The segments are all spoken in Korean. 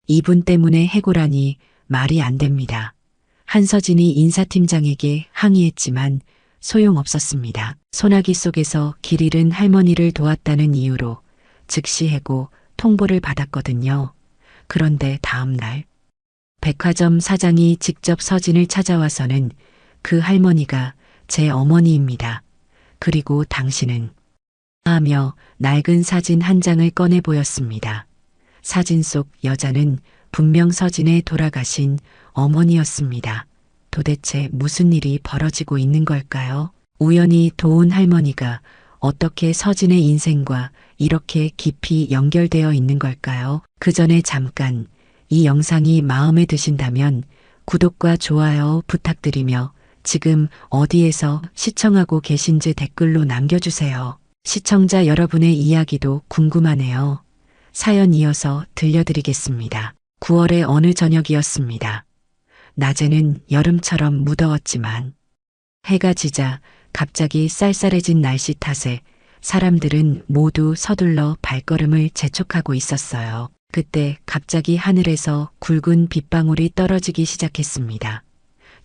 이분 때문에 해고라니 말이 안 됩니다. 한서진이 인사팀장에게 항의했지만 소용없었습니다. 소나기 속에서 길 잃은 할머니를 도왔다는 이유로 즉시 해고 통보를 받았거든요. 그런데 다음 날 백화점 사장이 직접 서진을 찾아와서는 그 할머니가 제 어머니입니다. 그리고 당신은 하며 낡은 사진 한 장을 꺼내 보였습니다. 사진 속 여자는 분명 서진의 돌아가신 어머니였습니다. 도대체 무슨 일이 벌어지고 있는 걸까요? 우연히 도운 할머니가 어떻게 서진의 인생과 이렇게 깊이 연결되어 있는 걸까요? 그 전에 잠깐 이 영상이 마음에 드신다면 구독과 좋아요 부탁드리며 지금 어디에서 시청하고 계신지 댓글로 남겨주세요. 시청자 여러분의 이야기도 궁금하네요. 사연 이어서 들려드리겠습니다. 9월의 어느 저녁이었습니다. 낮에는 여름처럼 무더웠지만 해가 지자 갑자기 쌀쌀해진 날씨 탓에 사람들은 모두 서둘러 발걸음을 재촉하고 있었어요. 그때 갑자기 하늘에서 굵은 빗방울이 떨어지기 시작했습니다.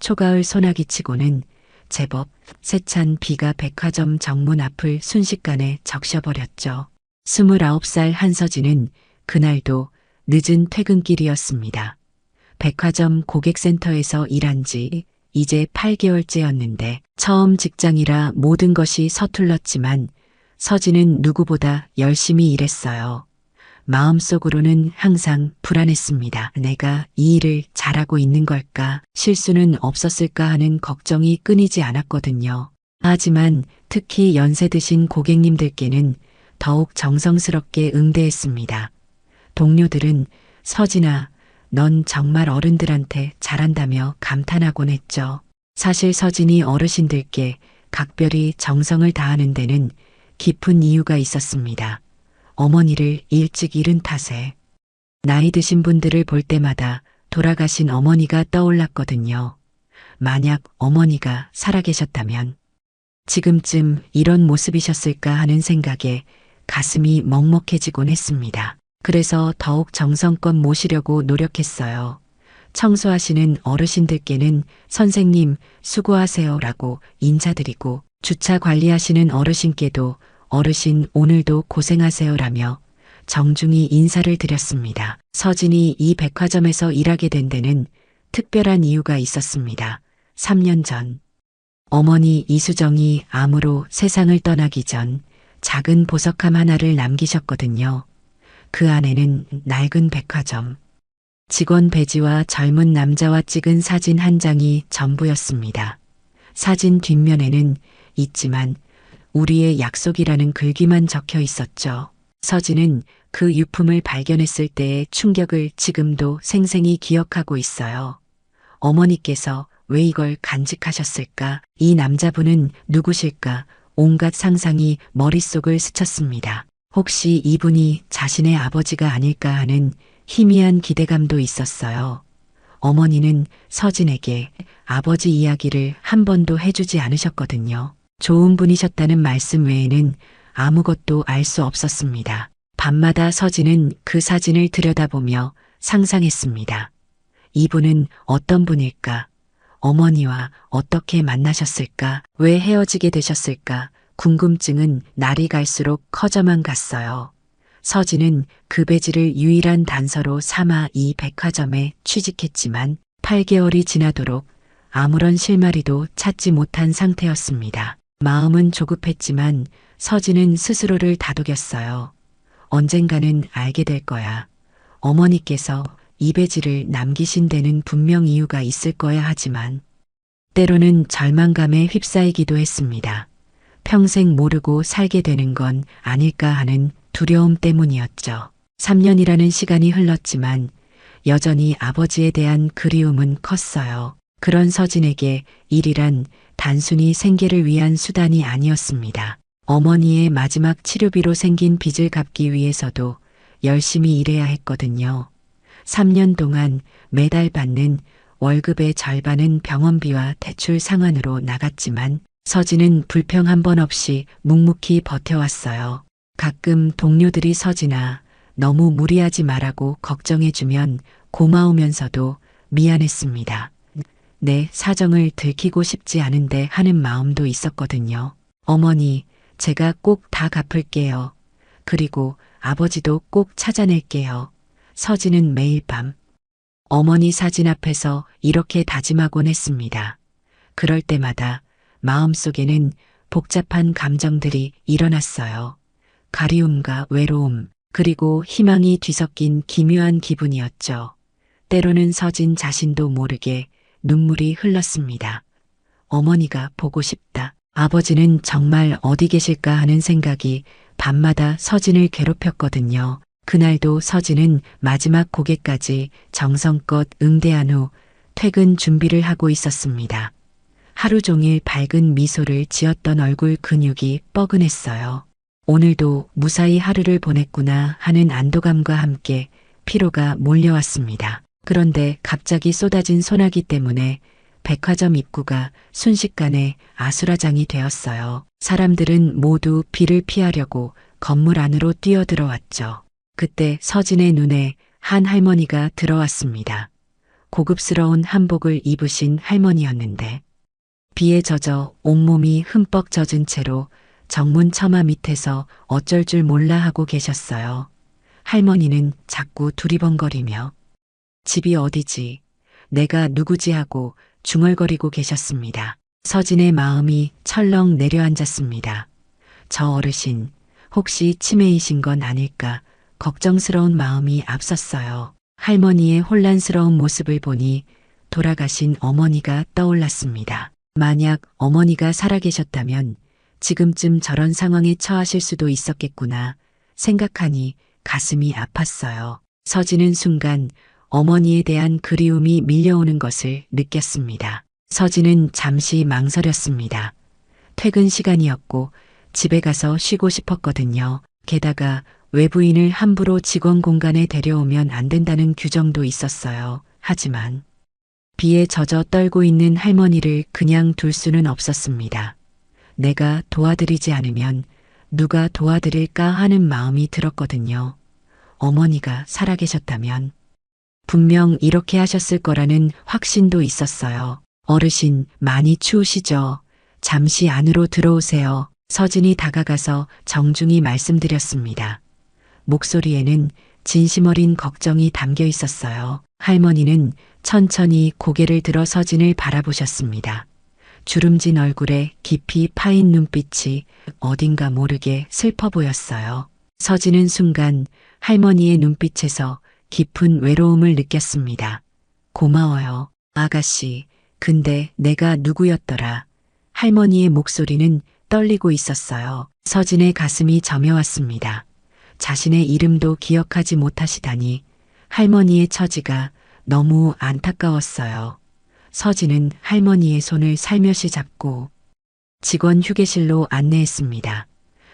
초가을 소나기치고는 제법 세찬 비가 백화점 정문 앞을 순식간에 적셔버렸죠. 29살 한서진은 그날도 늦은 퇴근길이었습니다. 백화점 고객센터에서 일한 지 이제 8개월째였는데 처음 직장이라 모든 것이 서툴렀지만 서진은 누구보다 열심히 일했어요. 마음속으로는 항상 불안했습니다. 내가 이 일을 잘하고 있는 걸까? 실수는 없었을까 하는 걱정이 끊이지 않았거든요. 하지만 특히 연세 드신 고객님들께는 더욱 정성스럽게 응대했습니다. 동료들은 서진아, 넌 정말 어른들한테 잘한다며 감탄하곤 했죠. 사실 서진이 어르신들께 각별히 정성을 다하는 데는 깊은 이유가 있었습니다. 어머니를 일찍 잃은 탓에 나이 드신 분들을 볼 때마다 돌아가신 어머니가 떠올랐거든요. 만약 어머니가 살아계셨다면 지금쯤 이런 모습이셨을까 하는 생각에 가슴이 먹먹해지곤 했습니다. 그래서 더욱 정성껏 모시려고 노력했어요. 청소하시는 어르신들께는 선생님 수고하세요라고 인사드리고 주차 관리하시는 어르신께도 어르신 오늘도 고생하세요라며 정중히 인사를 드렸습니다. 서진이 이 백화점에서 일하게 된 데는 특별한 이유가 있었습니다. 3년 전 어머니 이수정이 암으로 세상을 떠나기 전 작은 보석함 하나를 남기셨거든요. 그 안에는 낡은 백화점, 직원 배지와 젊은 남자와 찍은 사진 한 장이 전부였습니다. 사진 뒷면에는 있지만 우리의 약속이라는 글귀만 적혀 있었죠. 서진은 그 유품을 발견했을 때의 충격을 지금도 생생히 기억하고 있어요. 어머니께서 왜 이걸 간직하셨을까? 이 남자분은 누구실까? 온갖 상상이 머릿속을 스쳤습니다. 혹시 이분이 자신의 아버지가 아닐까 하는 희미한 기대감도 있었어요. 어머니는 서진에게 아버지 이야기를 한 번도 해주지 않으셨거든요. 좋은 분이셨다는 말씀 외에는 아무것도 알 수 없었습니다. 밤마다 서진은 그 사진을 들여다보며 상상했습니다. 이분은 어떤 분일까? 어머니와 어떻게 만나셨을까? 왜 헤어지게 되셨을까? 궁금증은 날이 갈수록 커져만 갔어요. 서진은 그 배지를 유일한 단서로 삼아 이 백화점에 취직했지만 8개월이 지나도록 아무런 실마리도 찾지 못한 상태였습니다. 마음은 조급했지만 서진은 스스로를 다독였어요. 언젠가는 알게 될 거야. 어머니께서 이 배지를 남기신 데는 분명 이유가 있을 거야 하지만 때로는 절망감에 휩싸이기도 했습니다. 평생 모르고 살게 되는 건 아닐까 하는 두려움 때문이었죠. 3년이라는 시간이 흘렀지만 여전히 아버지에 대한 그리움은 컸어요. 그런 서진에게 일이란 단순히 생계를 위한 수단이 아니었습니다. 어머니의 마지막 치료비로 생긴 빚을 갚기 위해서도 열심히 일해야 했거든요. 3년 동안 매달 받는 월급의 절반은 병원비와 대출 상환으로 나갔지만 서진은 불평 한 번 없이 묵묵히 버텨왔어요. 가끔 동료들이 서진아, 너무 무리하지 말라고 걱정해주면 고마우면서도 미안했습니다. 내 사정을 들키고 싶지 않은데 하는 마음도 있었거든요. 어머니, 제가 꼭 다 갚을게요. 그리고 아버지도 꼭 찾아낼게요. 서진은 매일 밤 어머니 사진 앞에서 이렇게 다짐하곤 했습니다. 그럴 때마다 마음속에는 복잡한 감정들이 일어났어요. 가리움과 외로움, 그리고 희망이 뒤섞인 기묘한 기분이었죠. 때로는 서진 자신도 모르게 눈물이 흘렀습니다. 어머니가 보고 싶다. 아버지는 정말 어디 계실까 하는 생각이 밤마다 서진을 괴롭혔거든요. 그날도 서진은 마지막 고개까지 정성껏 응대한 후 퇴근 준비를 하고 있었습니다. 하루 종일 밝은 미소를 지었던 얼굴 근육이 뻐근했어요. 오늘도 무사히 하루를 보냈구나 하는 안도감과 함께 피로가 몰려왔습니다. 그런데 갑자기 쏟아진 소나기 때문에 백화점 입구가 순식간에 아수라장이 되었어요. 사람들은 모두 비를 피하려고 건물 안으로 뛰어들어왔죠. 그때 서진의 눈에 한 할머니가 들어왔습니다. 고급스러운 한복을 입으신 할머니였는데 비에 젖어 온몸이 흠뻑 젖은 채로 정문 처마 밑에서 어쩔 줄 몰라 하고 계셨어요. 할머니는 자꾸 두리번거리며 집이 어디지? 내가 누구지? 하고 중얼거리고 계셨습니다. 서진의 마음이 철렁 내려앉았습니다. 저 어르신, 혹시 치매이신 건 아닐까 걱정스러운 마음이 앞섰어요. 할머니의 혼란스러운 모습을 보니 돌아가신 어머니가 떠올랐습니다. 만약 어머니가 살아계셨다면 지금쯤 저런 상황에 처하실 수도 있었겠구나 생각하니 가슴이 아팠어요. 서진은 순간 어머니에 대한 그리움이 밀려오는 것을 느꼈습니다. 서진은 잠시 망설였습니다. 퇴근 시간이었고 집에 가서 쉬고 싶었거든요. 게다가 외부인을 함부로 직원 공간에 데려오면 안 된다는 규정도 있었어요. 하지만 비에 젖어 떨고 있는 할머니를 그냥 둘 수는 없었습니다. 내가 도와드리지 않으면 누가 도와드릴까 하는 마음이 들었거든요. 어머니가 살아계셨다면 분명 이렇게 하셨을 거라는 확신도 있었어요. 어르신, 많이 추우시죠? 잠시 안으로 들어오세요. 서진이 다가가서 정중히 말씀드렸습니다. 목소리에는 진심 어린 걱정이 담겨 있었어요. 할머니는 천천히 고개를 들어 서진을 바라보셨습니다. 주름진 얼굴에 깊이 파인 눈빛이 어딘가 모르게 슬퍼 보였어요. 서진은 순간 할머니의 눈빛에서 깊은 외로움을 느꼈습니다. 고마워요, 아가씨. 근데 내가 누구였더라? 할머니의 목소리는 떨리고 있었어요. 서진의 가슴이 저며왔습니다. 자신의 이름도 기억하지 못하시다니 할머니의 처지가 너무 안타까웠어요. 서진은 할머니의 손을 살며시 잡고 직원 휴게실로 안내했습니다.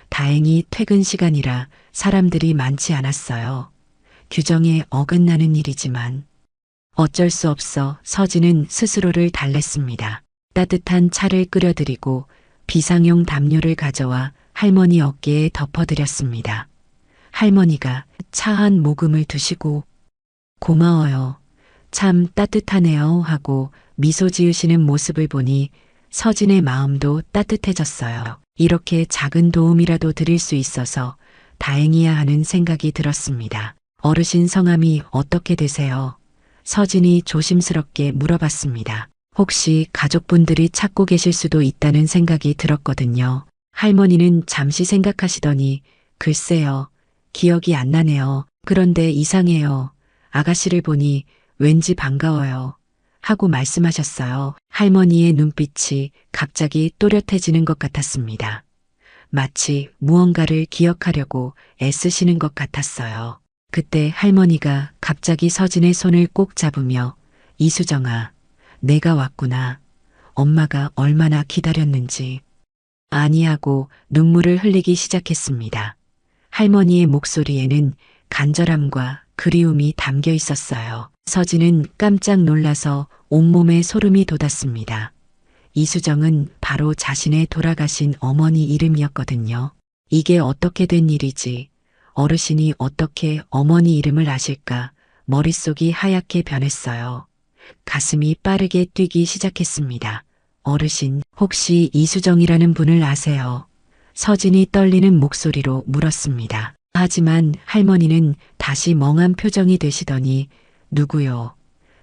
다행히 퇴근 시간이라 사람들이 많지 않았어요. 규정에 어긋나는 일이지만 어쩔 수 없어 서진은 스스로를 달랬습니다. 따뜻한 차를 끓여드리고 비상용 담요를 가져와 할머니 어깨에 덮어드렸습니다. 할머니가 차 한 모금을 드시고 고마워요. 참 따뜻하네요 하고 미소 지으시는 모습을 보니 서진의 마음도 따뜻해졌어요. 이렇게 작은 도움이라도 드릴 수 있어서 다행이야 하는 생각이 들었습니다. 어르신 성함이 어떻게 되세요? 서진이 조심스럽게 물어봤습니다. 혹시 가족분들이 찾고 계실 수도 있다는 생각이 들었거든요. 할머니는 잠시 생각하시더니 글쎄요, 기억이 안 나네요. 그런데 이상해요. 아가씨를 보니 왠지 반가워요. 하고 말씀하셨어요. 할머니의 눈빛이 갑자기 또렷해지는 것 같았습니다. 마치 무언가를 기억하려고 애쓰시는 것 같았어요. 그때 할머니가 갑자기 서진의 손을 꼭 잡으며 이수정아, 내가 왔구나. 엄마가 얼마나 기다렸는지. 아니하고 눈물을 흘리기 시작했습니다. 할머니의 목소리에는 간절함과 그리움이 담겨 있었어요. 서진은 깜짝 놀라서 온몸에 소름이 돋았습니다. 이수정은 바로 자신의 돌아가신 어머니 이름이었거든요. 이게 어떻게 된 일이지? 어르신이 어떻게 어머니 이름을 아실까 머릿속이 하얗게 변했어요. 가슴이 빠르게 뛰기 시작했습니다. 어르신, 혹시 이수정이라는 분을 아세요? 서진이 떨리는 목소리로 물었습니다. 하지만 할머니는 다시 멍한 표정이 되시더니 누구요?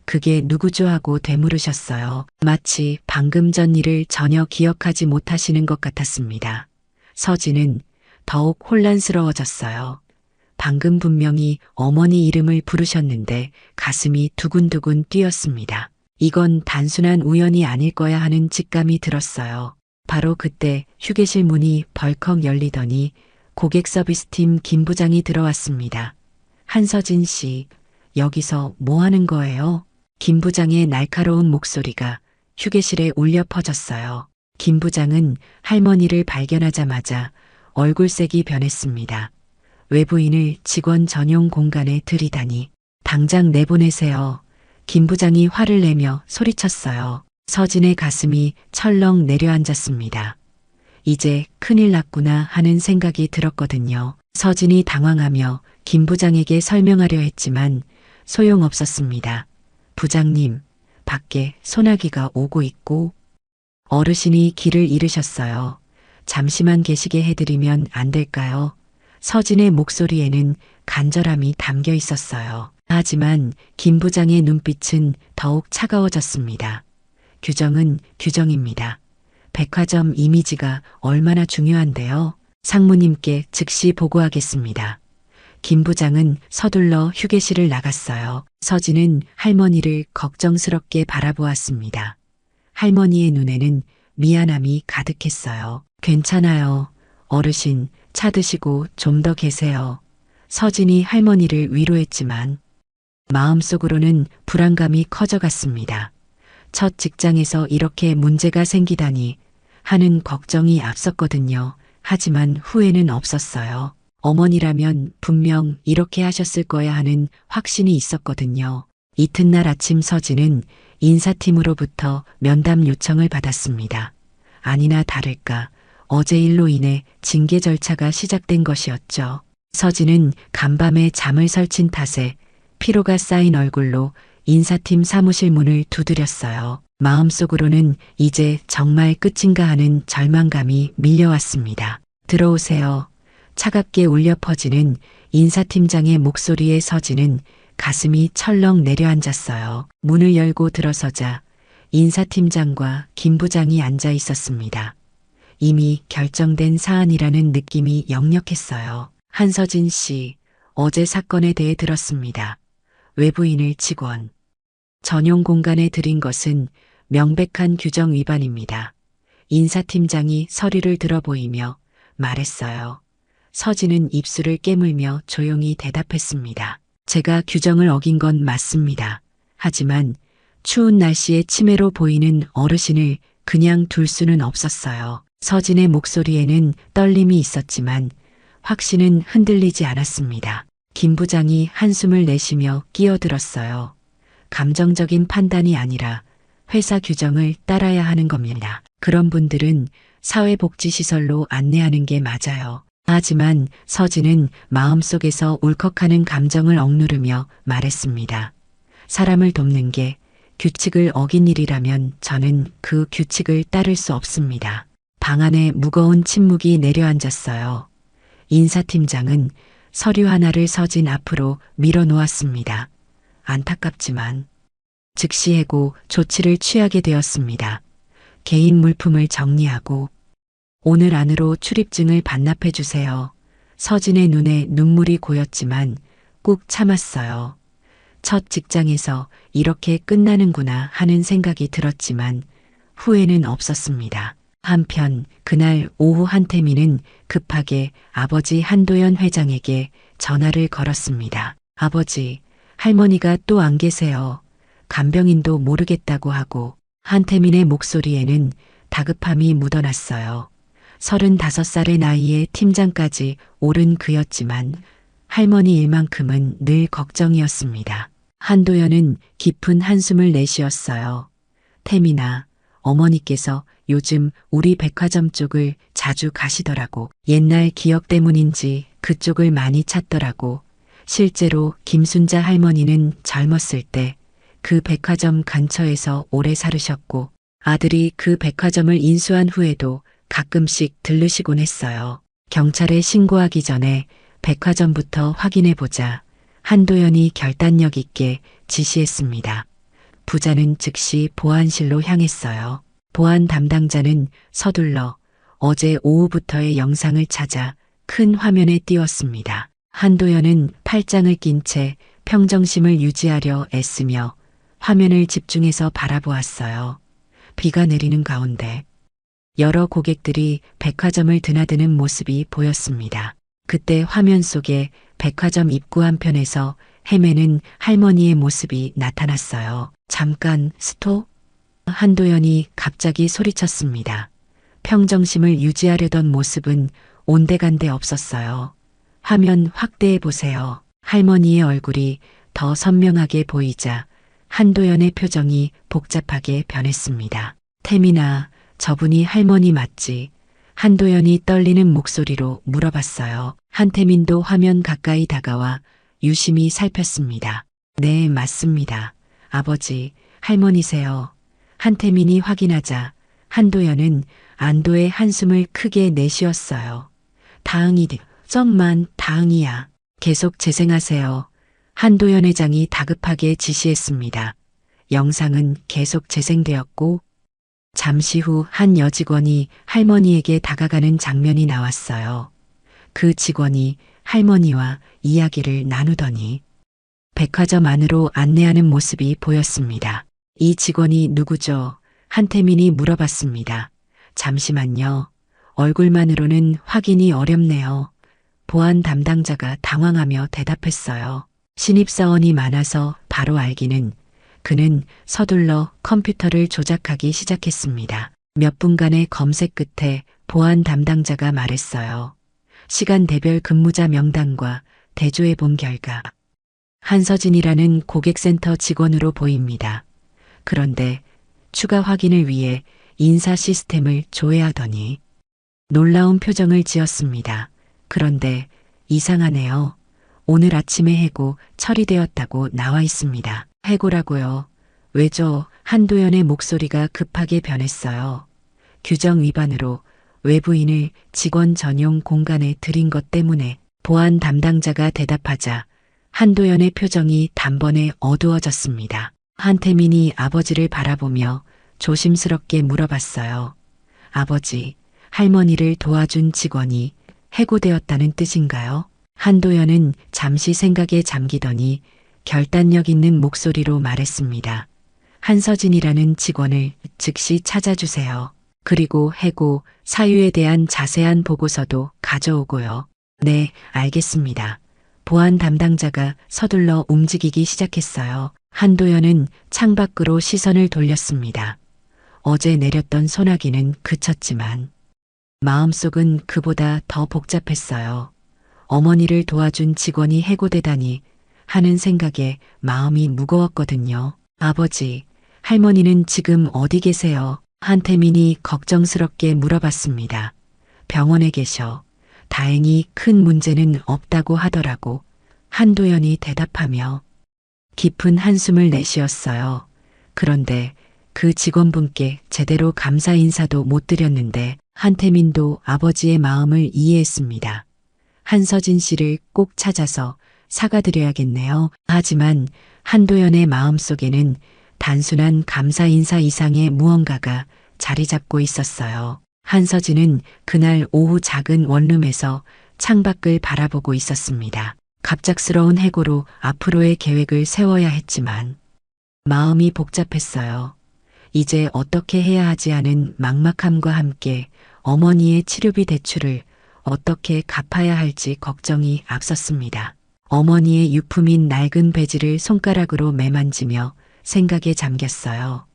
그게 누구죠? 하고 되물으셨어요. 마치 방금 전 일을 전혀 기억하지 못하시는 것 같았습니다. 서진은 더욱 혼란스러워졌어요. 방금 분명히 어머니 이름을 부르셨는데 가슴이 두근두근 뛰었습니다. 이건 단순한 우연이 아닐 거야 하는 직감이 들었어요. 바로 그때 휴게실 문이 벌컥 열리더니 고객 서비스팀 김 부장이 들어왔습니다. 한서진 씨, 여기서 뭐 하는 거예요? 김 부장의 날카로운 목소리가 휴게실에 울려 퍼졌어요. 김 부장은 할머니를 발견하자마자 얼굴색이 변했습니다. 외부인을 직원 전용 공간에 들이다니. 당장 내보내세요. 김 부장이 화를 내며 소리쳤어요. 서진의 가슴이 철렁 내려앉았습니다. 이제 큰일 났구나 하는 생각이 들었거든요. 서진이 당황하며 김 부장에게 설명하려 했지만 소용없었습니다. 부장님, 밖에 소나기가 오고 있고 어르신이 길을 잃으셨어요. 잠시만 계시게 해드리면 안 될까요? 서진의 목소리에는 간절함이 담겨 있었어요. 하지만 김 부장의 눈빛은 더욱 차가워졌습니다. 규정은 규정입니다. 백화점 이미지가 얼마나 중요한데요. 상무님께 즉시 보고하겠습니다. 김 부장은 서둘러 휴게실을 나갔어요. 서진은 할머니를 걱정스럽게 바라보았습니다. 할머니의 눈에는 미안함이 가득했어요. 괜찮아요. 어르신, 차 드시고 좀 더 계세요. 서진이 할머니를 위로했지만 마음속으로는 불안감이 커져갔습니다. 첫 직장에서 이렇게 문제가 생기다니 하는 걱정이 앞섰거든요. 하지만 후회는 없었어요. 어머니라면 분명 이렇게 하셨을 거야 하는 확신이 있었거든요. 이튿날 아침 서진은 인사팀으로부터 면담 요청을 받았습니다. 아니나 다를까 어제 일로 인해 징계 절차가 시작된 것이었죠. 서진은 간밤에 잠을 설친 탓에 피로가 쌓인 얼굴로 인사팀 사무실 문을 두드렸어요. 마음속으로는 이제 정말 끝인가 하는 절망감이 밀려왔습니다. 들어오세요. 차갑게 울려 퍼지는 인사팀장의 목소리에 서진은 가슴이 철렁 내려앉았어요. 문을 열고 들어서자 인사팀장과 김 부장이 앉아 있었습니다. 이미 결정된 사안이라는 느낌이 역력했어요. 한서진 씨, 어제 사건에 대해 들었습니다. 외부인을 직원 전용 공간에 들인 것은 명백한 규정 위반입니다. 인사팀장이 서류를 들어보이며 말했어요. 서진은 입술을 깨물며 조용히 대답했습니다. 제가 규정을 어긴 건 맞습니다. 하지만 추운 날씨에 치매로 보이는 어르신을 그냥 둘 수는 없었어요. 서진의 목소리에는 떨림이 있었지만 확신은 흔들리지 않았습니다. 김 부장이 한숨을 내쉬며 끼어들었어요. 감정적인 판단이 아니라 회사 규정을 따라야 하는 겁니다. 그런 분들은 사회복지시설로 안내하는 게 맞아요. 하지만 서진은 마음속에서 울컥하는 감정을 억누르며 말했습니다. 사람을 돕는 게 규칙을 어긴 일이라면 저는 그 규칙을 따를 수 없습니다. 방 안에 무거운 침묵이 내려앉았어요. 인사팀장은 서류 하나를 서진 앞으로 밀어놓았습니다. 안타깝지만 즉시 해고 조치를 취하게 되었습니다. 개인 물품을 정리하고 오늘 안으로 출입증을 반납해 주세요. 서진의 눈에 눈물이 고였지만 꾹 참았어요. 첫 직장에서 이렇게 끝나는구나 하는 생각이 들었지만 후회는 없었습니다. 한편 그날 오후 한태민은 급하게 아버지 한도연 회장에게 전화를 걸었습니다. 아버지, 할머니가 또 안 계세요. 간병인도 모르겠다고 하고. 한태민의 목소리에는 다급함이 묻어났어요. 35살의 나이에 팀장까지 오른 그였지만 할머니 일만큼은 늘 걱정이었습니다. 한도연은 깊은 한숨을 내쉬었어요. 태민아, 어머니께서 요즘 우리 백화점 쪽을 자주 가시더라고. 옛날 기억 때문인지 그쪽을 많이 찾더라고. 실제로 김순자 할머니는 젊었을 때 그 백화점 근처에서 오래 살으셨고 아들이 그 백화점을 인수한 후에도 가끔씩 들르시곤 했어요. 경찰에 신고하기 전에 백화점부터 확인해보자 한도연이 결단력 있게 지시했습니다. 부자는 즉시 보안실로 향했어요. 보안 담당자는 서둘러 어제 오후부터의 영상을 찾아 큰 화면에 띄웠습니다. 한도연은 팔짱을 낀 채 평정심을 유지하려 애쓰며 화면을 집중해서 바라보았어요. 비가 내리는 가운데 여러 고객들이 백화점을 드나드는 모습이 보였습니다. 그때 화면 속에 백화점 입구 한편에서 헤매는 할머니의 모습이 나타났어요. 잠깐 스톱. 한도연이 갑자기 소리쳤습니다. 평정심을 유지하려던 모습은 온데간데 없었어요. 화면 확대해 보세요. 할머니의 얼굴이 더 선명하게 보이자 한도연의 표정이 복잡하게 변했습니다. 태민아, 저분이 할머니 맞지? 한도연이 떨리는 목소리로 물어봤어요. 한태민도 화면 가까이 다가와 유심히 살폈습니다. 네, 맞습니다. 아버지, 할머니세요. 한태민이 확인하자 한도연은 안도의 한숨을 크게 내쉬었어요. 다행이다. 정말 다행이야. 계속 재생하세요. 한도연 회장이 다급하게 지시했습니다. 영상은 계속 재생되었고 잠시 후 한 여직원이 할머니에게 다가가는 장면이 나왔어요. 그 직원이 할머니와 이야기를 나누더니 백화점 안으로 안내하는 모습이 보였습니다. 이 직원이 누구죠? 한태민이 물어봤습니다. 잠시만요. 얼굴만으로는 확인이 어렵네요. 보안 담당자가 당황하며 대답했어요. 신입사원이 많아서 바로 알기는 그는 서둘러 컴퓨터를 조작하기 시작했습니다. 몇 분간의 검색 끝에 보안 담당자가 말했어요. 시간대별 근무자 명단과 대조해 본 결과 한서진이라는 고객센터 직원으로 보입니다. 그런데 추가 확인을 위해 인사 시스템을 조회하더니 놀라운 표정을 지었습니다. 그런데 이상하네요. 오늘 아침에 해고 처리되었다고 나와 있습니다. 해고라고요? 왜죠? 한도연의 목소리가 급하게 변했어요. 규정 위반으로 외부인을 직원 전용 공간에 들인 것 때문에 보안 담당자가 대답하자 한도연의 표정이 단번에 어두워졌습니다. 한태민이 아버지를 바라보며 조심스럽게 물어봤어요. 아버지, 할머니를 도와준 직원이 해고되었다는 뜻인가요? 한도연은 잠시 생각에 잠기더니 결단력 있는 목소리로 말했습니다. 한서진이라는 직원을 즉시 찾아주세요. 그리고 해고 사유에 대한 자세한 보고서도 가져오고요. 네, 알겠습니다. 보안 담당자가 서둘러 움직이기 시작했어요. 한도연은 창밖으로 시선을 돌렸습니다. 어제 내렸던 소나기는 그쳤지만 마음속은 그보다 더 복잡했어요. 어머니를 도와준 직원이 해고되다니 하는 생각에 마음이 무거웠거든요. 아버지, 할머니는 지금 어디 계세요? 한태민이 걱정스럽게 물어봤습니다. 병원에 계셔. 다행히 큰 문제는 없다고 하더라고. 한도연이 대답하며 깊은 한숨을 내쉬었어요. 그런데 그 직원분께 제대로 감사 인사도 못 드렸는데 한태민도 아버지의 마음을 이해했습니다. 한서진 씨를 꼭 찾아서 사과드려야겠네요. 하지만 한도연의 마음속에는 단순한 감사 인사 이상의 무언가가 자리 잡고 있었어요. 한서진은 그날 오후 작은 원룸에서 창밖을 바라보고 있었습니다. 갑작스러운 해고로 앞으로의 계획을 세워야 했지만 마음이 복잡했어요. 이제 어떻게 해야 하지 하는 막막함과 함께 어머니의 치료비 대출을 어떻게 갚아야 할지 걱정이 앞섰습니다. 어머니의 유품인 낡은 배지를 손가락으로 매만지며 생각에 잠겼어요.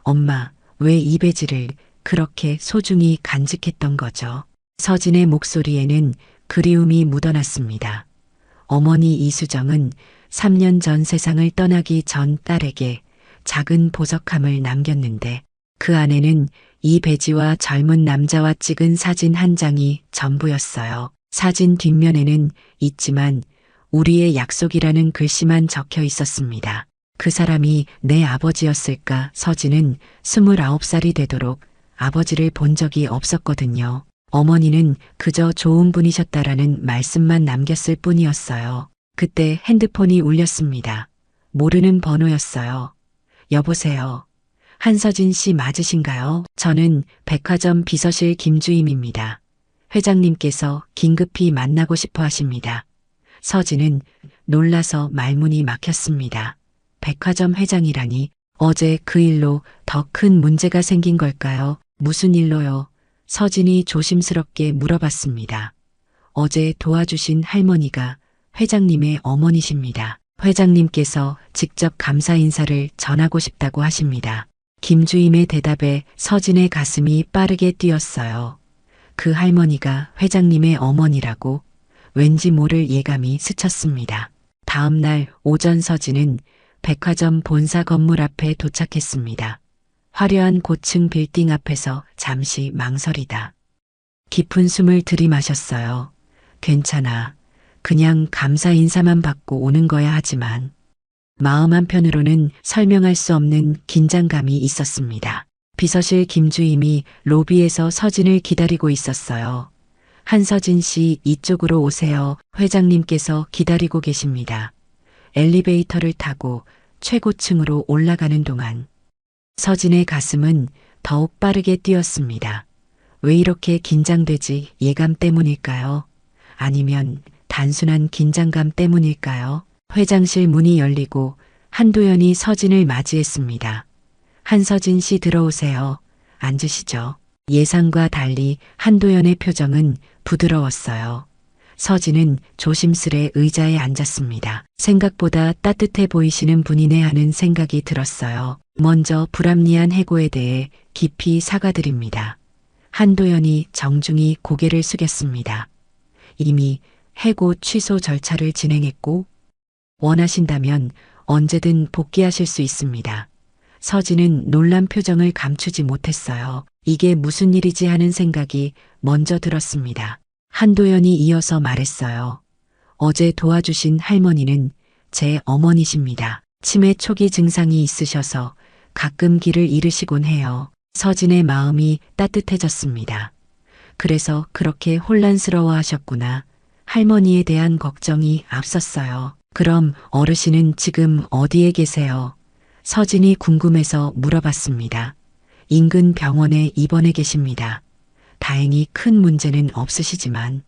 엄마, 왜 이 배지를 그렇게 소중히 간직했던 거죠? 서진의 목소리에는 그리움이 묻어났습니다. 어머니 이수정은 3년 전 세상을 떠나기 전 딸에게 작은 보석함을 남겼는데 그 안에는 이 배지와 젊은 남자와 찍은 사진 한 장이 전부였어요. 사진 뒷면에는 있지만 우리의 약속이라는 글씨만 적혀 있었습니다. 그 사람이 내 아버지였을까? 서진은 29살이 되도록 아버지를 본 적이 없었거든요. 어머니는 그저 좋은 분이셨다라는 말씀만 남겼을 뿐이었어요. 그때 핸드폰이 울렸습니다. 모르는 번호였어요. 여보세요. 한서진 씨 맞으신가요? 저는 백화점 비서실 김주임입니다. 회장님께서 긴급히 만나고 싶어 하십니다. 서진은 놀라서 말문이 막혔습니다. 백화점 회장이라니 어제 그 일로 더 큰 문제가 생긴 걸까요? 무슨 일로요? 서진이 조심스럽게 물어봤습니다. 어제 도와주신 할머니가 회장님의 어머니십니다. 회장님께서 직접 감사 인사를 전하고 싶다고 하십니다. 김주임의 대답에 서진의 가슴이 빠르게 뛰었어요. 그 할머니가 회장님의 어머니라고 왠지 모를 예감이 스쳤습니다. 다음 날 오전 서진은 백화점 본사 건물 앞에 도착했습니다. 화려한 고층 빌딩 앞에서 잠시 망설이다. 깊은 숨을 들이마셨어요. 괜찮아. 그냥 감사 인사만 받고 오는 거야 하지만 마음 한편으로는 설명할 수 없는 긴장감이 있었습니다. 비서실 김주임이 로비에서 서진을 기다리고 있었어요. 한서진 씨 이쪽으로 오세요. 회장님께서 기다리고 계십니다. 엘리베이터를 타고 최고층으로 올라가는 동안 서진의 가슴은 더욱 빠르게 뛰었습니다. 왜 이렇게 긴장되지? 예감 때문일까요? 아니면 단순한 긴장감 때문일까요? 회장실 문이 열리고 한도연이 서진을 맞이했습니다. 한서진 씨 들어오세요. 앉으시죠. 예상과 달리 한도연의 표정은 부드러웠어요. 서진은 조심스레 의자에 앉았습니다. 생각보다 따뜻해 보이시는 분이네 하는 생각이 들었어요. 먼저 불합리한 해고에 대해 깊이 사과드립니다. 한도연이 정중히 고개를 숙였습니다. 이미 해고 취소 절차를 진행했고 원하신다면 언제든 복귀하실 수 있습니다. 서진은 놀란 표정을 감추지 못했어요. 이게 무슨 일이지 하는 생각이 먼저 들었습니다. 한도연이 이어서 말했어요. 어제 도와주신 할머니는 제 어머니십니다. 치매 초기 증상이 있으셔서 가끔 길을 잃으시곤 해요. 서진의 마음이 따뜻해졌습니다. 그래서 그렇게 혼란스러워 하셨구나. 할머니에 대한 걱정이 앞섰어요. 그럼 어르신은 지금 어디에 계세요? 서진이 궁금해서 물어봤습니다. 인근 병원에 입원해 계십니다. 다행히 큰 문제는 없으시지만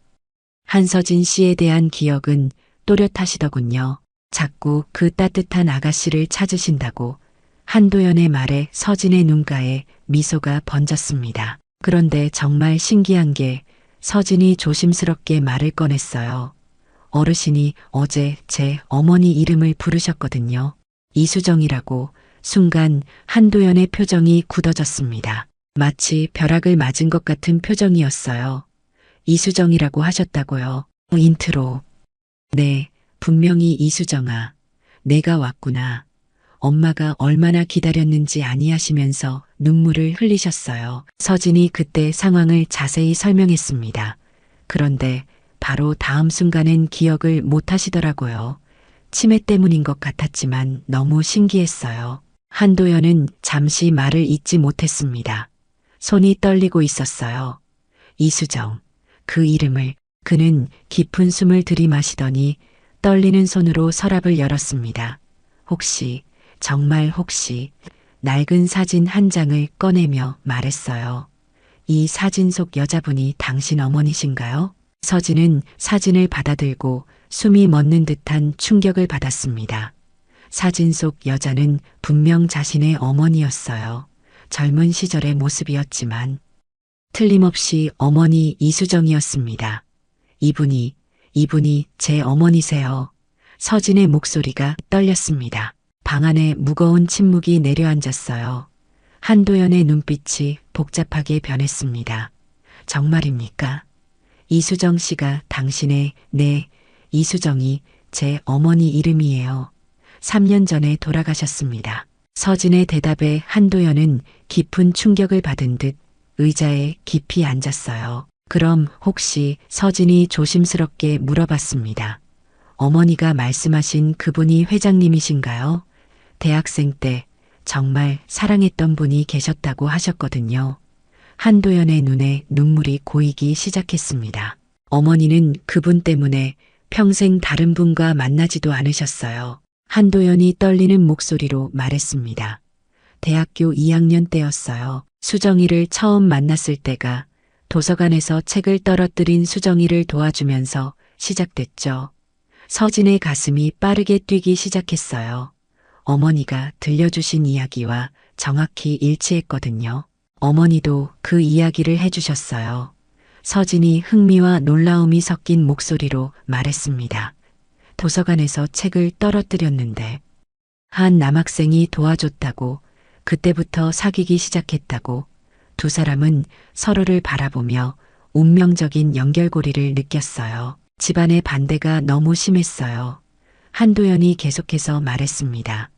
한서진 씨에 대한 기억은 또렷하시더군요. 자꾸 그 따뜻한 아가씨를 찾으신다고 한도연의 말에 서진의 눈가에 미소가 번졌습니다. 그런데 정말 신기한 게 서진이 조심스럽게 말을 꺼냈어요. 어르신이 어제 제 어머니 이름을 부르셨거든요. 이수정이라고. 순간 한도연의 표정이 굳어졌습니다. 마치 벼락을 맞은 것 같은 표정이었어요. 이수정이라고 하셨다고요. 인트로. 네, 분명히 이수정아. 내가 왔구나. 엄마가 얼마나 기다렸는지 아니하시면서 눈물을 흘리셨어요. 서진이 그때 상황을 자세히 설명했습니다. 그런데 바로 다음 순간엔 기억을 못 하시더라고요. 치매 때문인 것 같았지만 너무 신기했어요. 한도연은 잠시 말을 잇지 못했습니다. 손이 떨리고 있었어요. 이수정. 그 이름을. 그는 깊은 숨을 들이마시더니 떨리는 손으로 서랍을 열었습니다. 혹시, 정말 혹시 낡은 사진 한 장을 꺼내며 말했어요. 이 사진 속 여자분이 당신 어머니신가요? 서진은 사진을 받아들고 숨이 멎는 듯한 충격을 받았습니다. 사진 속 여자는 분명 자신의 어머니였어요. 젊은 시절의 모습이었지만 틀림없이 어머니 이수정이었습니다. 이분이 제 어머니세요. 서진의 목소리가 떨렸습니다. 방 안에 무거운 침묵이 내려앉았어요. 한도연의 눈빛이 복잡하게 변했습니다. 정말입니까? 이수정 씨가 당신의, 네, 이수정이 제 어머니 이름이에요. 3년 전에 돌아가셨습니다. 서진의 대답에 한도연은 깊은 충격을 받은 듯 의자에 깊이 앉았어요. 그럼 혹시 서진이 조심스럽게 물어봤습니다. 어머니가 말씀하신 그분이 회장님이신가요? 대학생 때 정말 사랑했던 분이 계셨다고 하셨거든요. 한도연의 눈에 눈물이 고이기 시작했습니다. 어머니는 그분 때문에 평생 다른 분과 만나지도 않으셨어요. 한도연이 떨리는 목소리로 말했습니다. 대학교 2학년 때였어요. 수정이를 처음 만났을 때가 도서관에서 책을 떨어뜨린 수정이를 도와주면서 시작됐죠. 서진의 가슴이 빠르게 뛰기 시작했어요. 어머니가 들려주신 이야기와 정확히 일치했거든요. 어머니도 그 이야기를 해주셨어요. 서진이 흥미와 놀라움이 섞인 목소리로 말했습니다. 도서관에서 책을 떨어뜨렸는데 한 남학생이 도와줬다고, 그때부터 사귀기 시작했다고. 두 사람은 서로를 바라보며 운명적인 연결고리를 느꼈어요. 집안의 반대가 너무 심했어요. 한도연이 계속해서 말했습니다.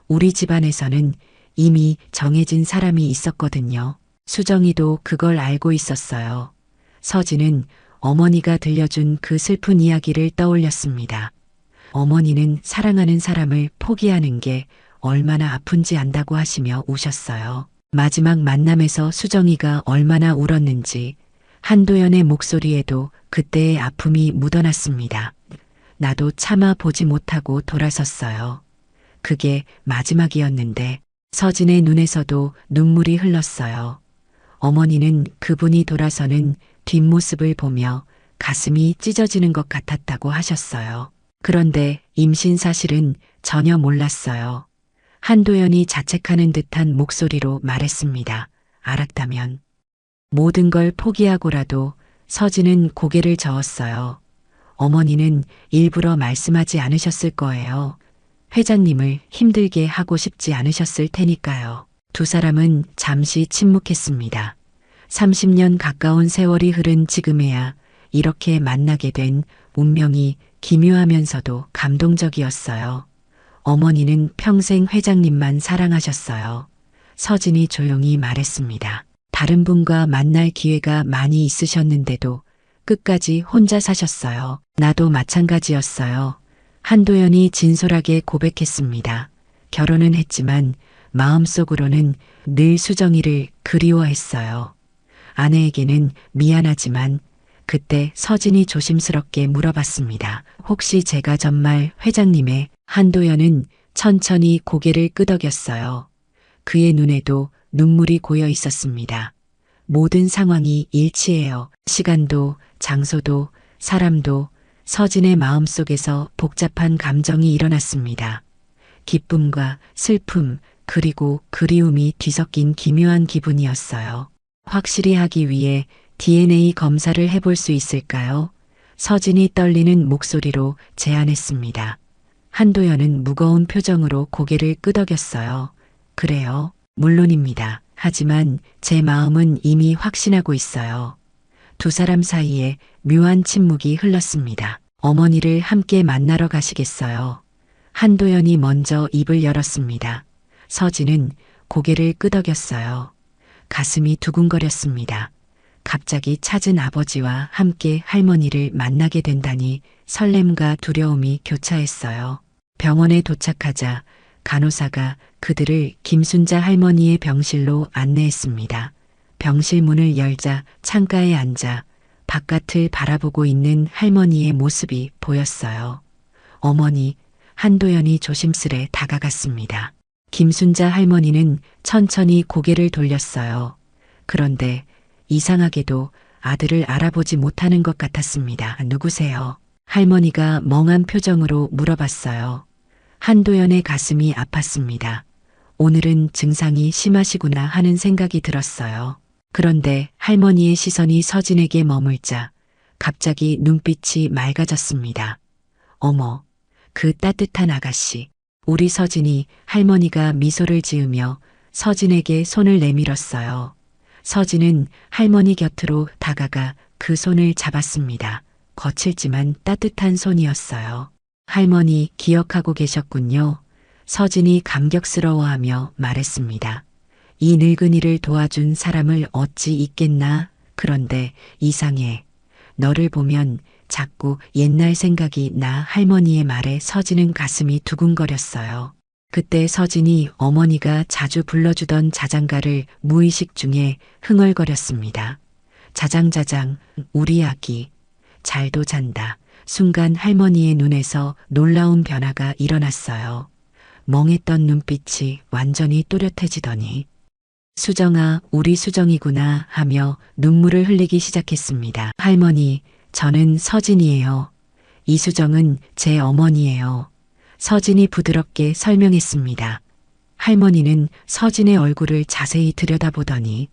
우리 집안에서는 이미 정해진 사람이 있었거든요. 수정이도 그걸 알고 있었어요. 서진은 어머니가 들려준 그 슬픈 이야기를 떠올렸습니다. 어머니는 사랑하는 사람을 포기하는 게 얼마나 아픈지 안다고 하시며 우셨어요. 마지막 만남에서 수정이가 얼마나 울었는지 한도연의 목소리에도 그때의 아픔이 묻어났습니다. 나도 참아 보지 못하고 돌아섰어요. 그게 마지막이었는데. 서진의 눈에서도 눈물이 흘렀어요. 어머니는 그분이 돌아서는 뒷모습을 보며 가슴이 찢어지는 것 같았다고 하셨어요. 그런데 임신 사실은 전혀 몰랐어요. 한도연이 자책하는 듯한 목소리로 말했습니다. 알았다면 모든 걸 포기하고라도. 서진은 고개를 저었어요. 어머니는 일부러 말씀하지 않으셨을 거예요. 회장님을 힘들게 하고 싶지 않으셨을 테니까요. 두 사람은 잠시 침묵했습니다. 30년 가까운 세월이 흐른 지금에야 이렇게 만나게 된 운명이 기묘하면서도 감동적이었어요. 어머니는 평생 회장님만 사랑하셨어요. 서진이 조용히 말했습니다. 다른 분과 만날 기회가 많이 있으셨는데도 끝까지 혼자 사셨어요. 나도 마찬가지였어요. 한도연이 진솔하게 고백했습니다. 결혼은 했지만 마음속으로는 늘 수정이를 그리워했어요. 아내에게는 미안하지만. 그때 서진이 조심스럽게 물어봤습니다. 혹시 제가 정말 회장님의. 한도연은 천천히 고개를 끄덕였어요. 그의 눈에도 눈물이 고여 있었습니다. 모든 상황이 일치해요. 시간도, 장소도, 사람도. 서진의 마음속에서 복잡한 감정이 일어났습니다. 기쁨과 슬픔, 그리고 그리움이 뒤섞인 기묘한 기분이었어요. 확실히 하기 위해 DNA 검사를 해볼 수 있을까요? 서진이 떨리는 목소리로 제안했습니다. 한도연은 무거운 표정으로 고개를 끄덕였어요. 그래요. 물론입니다. 하지만 제 마음은 이미 확신하고 있어요. 두 사람 사이에 묘한 침묵이 흘렀습니다. 어머니를 함께 만나러 가시겠어요? 한도연이 먼저 입을 열었습니다. 서진은 고개를 끄덕였어요. 가슴이 두근거렸습니다. 갑자기 찾은 아버지와 함께 할머니를 만나게 된다니 설렘과 두려움이 교차했어요. 병원에 도착하자 간호사가 그들을 김순자 할머니의 병실로 안내했습니다. 병실 문을 열자 창가에 앉아 바깥을 바라보고 있는 할머니의 모습이 보였어요. 어머니. 한도연이 조심스레 다가갔습니다. 김순자 할머니는 천천히 고개를 돌렸어요. 그런데 이상하게도 아들을 알아보지 못하는 것 같았습니다. 누구세요? 할머니가 멍한 표정으로 물어봤어요. 한도연의 가슴이 아팠습니다. 오늘은 증상이 심하시구나 하는 생각이 들었어요. 그런데 할머니의 시선이 서진에게 머물자 갑자기 눈빛이 맑아졌습니다. 어머, 그 따뜻한 아가씨. 우리 서진이. 할머니가 미소를 지으며 서진에게 손을 내밀었어요. 서진은 할머니 곁으로 다가가 그 손을 잡았습니다. 거칠지만 따뜻한 손이었어요. 할머니 기억하고 계셨군요. 서진이 감격스러워하며 말했습니다. 이 늙은이를 도와준 사람을 어찌 잊겠나. 그런데 이상해. 너를 보면 자꾸 옛날 생각이 나. 할머니의 말에 서진은 가슴이 두근거렸어요. 그때 서진이 어머니가 자주 불러주던 자장가를 무의식 중에 흥얼거렸습니다. 자장자장 우리 아기 잘도 잔다. 순간 할머니의 눈에서 놀라운 변화가 일어났어요. 멍했던 눈빛이 완전히 또렷해지더니 수정아, 우리 수정이구나 하며 눈물을 흘리기 시작했습니다. 할머니, 저는 서진이에요. 이수정은 제 어머니예요. 서진이 부드럽게 설명했습니다. 할머니는 서진의 얼굴을 자세히 들여다보더니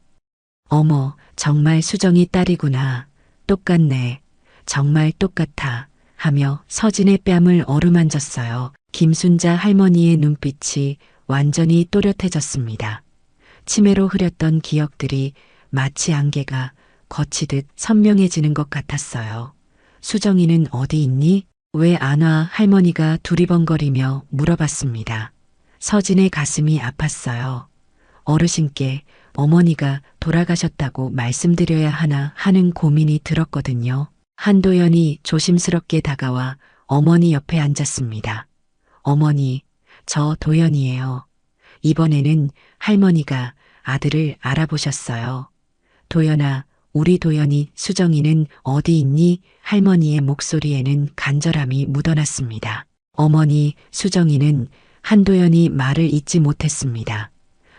어머, 정말 수정이 딸이구나. 똑같네. 정말 똑같아. 하며 서진의 뺨을 어루만졌어요. 김순자 할머니의 눈빛이 완전히 또렷해졌습니다. 치매로 흐렸던 기억들이 마치 안개가 거치듯 선명해지는 것 같았어요. 수정이는 어디 있니? 왜 안 와? 할머니가 두리번거리며 물어봤습니다. 서진의 가슴이 아팠어요. 어르신께 어머니가 돌아가셨다고 말씀드려야 하나 하는 고민이 들었거든요. 한도연이 조심스럽게 다가와 어머니 옆에 앉았습니다. 어머니, 저 도연이에요. 이번에는 할머니가 아들을 알아보셨어요. 도연아, 우리 도연이 수정이는 어디 있니? 할머니의 목소리에는 간절함이 묻어났습니다. 어머니, 수정이는 한도연이 말을 잇지 못했습니다.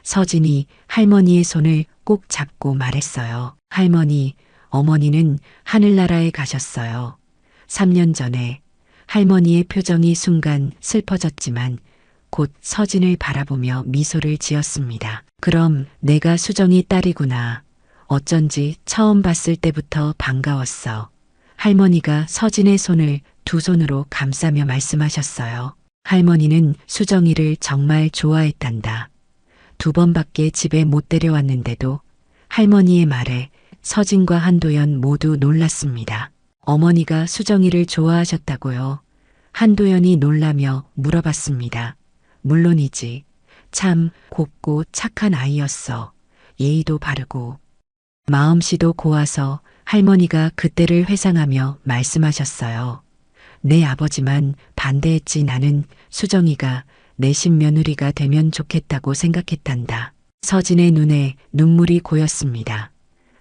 서진이 할머니의 손을 꼭 잡고 말했어요. 할머니, 어머니는 하늘나라에 가셨어요. 3년 전에 할머니의 표정이 순간 슬퍼졌지만 곧 서진을 바라보며 미소를 지었습니다. 그럼 내가 수정이 딸이구나. 어쩐지 처음 봤을 때부터 반가웠어. 할머니가 서진의 손을 두 손으로 감싸며 말씀하셨어요. 할머니는 수정이를 정말 좋아했단다. 2번밖에 집에 못 데려왔는데도 할머니의 말에 서진과 한도연 모두 놀랐습니다. 어머니가 수정이를 좋아하셨다고요? 한도연이 놀라며 물어봤습니다. 물론이지. 참 곱고 착한 아이였어. 예의도 바르고 마음씨도 고와서 할머니가 그때를 회상하며 말씀하셨어요. 내 아버지만 반대했지. 나는 수정이가 내 신며느리가 되면 좋겠다고 생각했단다. 서진의 눈에 눈물이 고였습니다.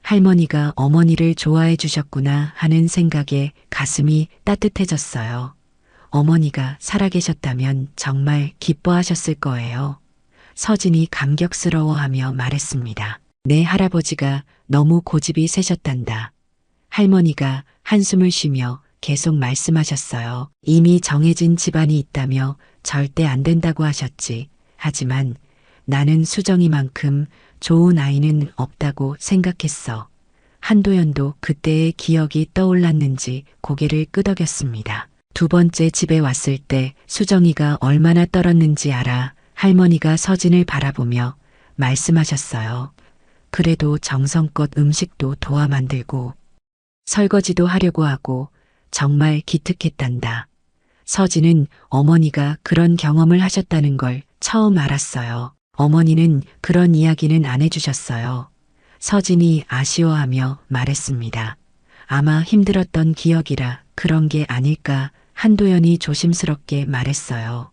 할머니가 어머니를 좋아해 주셨구나 하는 생각에 가슴이 따뜻해졌어요. 어머니가 살아계셨다면 정말 기뻐하셨을 거예요. 서진이 감격스러워하며 말했습니다. 내 할아버지가 너무 고집이 세셨단다. 할머니가 한숨을 쉬며 계속 말씀하셨어요. 이미 정해진 집안이 있다며 절대 안 된다고 하셨지. 하지만 나는 수정이만큼 좋은 아이는 없다고 생각했어. 한도연도 그때의 기억이 떠올랐는지 고개를 끄덕였습니다. 2번째 집에 왔을 때 수정이가 얼마나 떨었는지 알아. 할머니가 서진을 바라보며 말씀하셨어요. 그래도 정성껏 음식도 도와 만들고 설거지도 하려고 하고 정말 기특했단다. 서진은 어머니가 그런 경험을 하셨다는 걸 처음 알았어요. 어머니는 그런 이야기는 안 해주셨어요. 서진이 아쉬워하며 말했습니다. 아마 힘들었던 기억이라 그런 게 아닐까. 한도연이 조심스럽게 말했어요.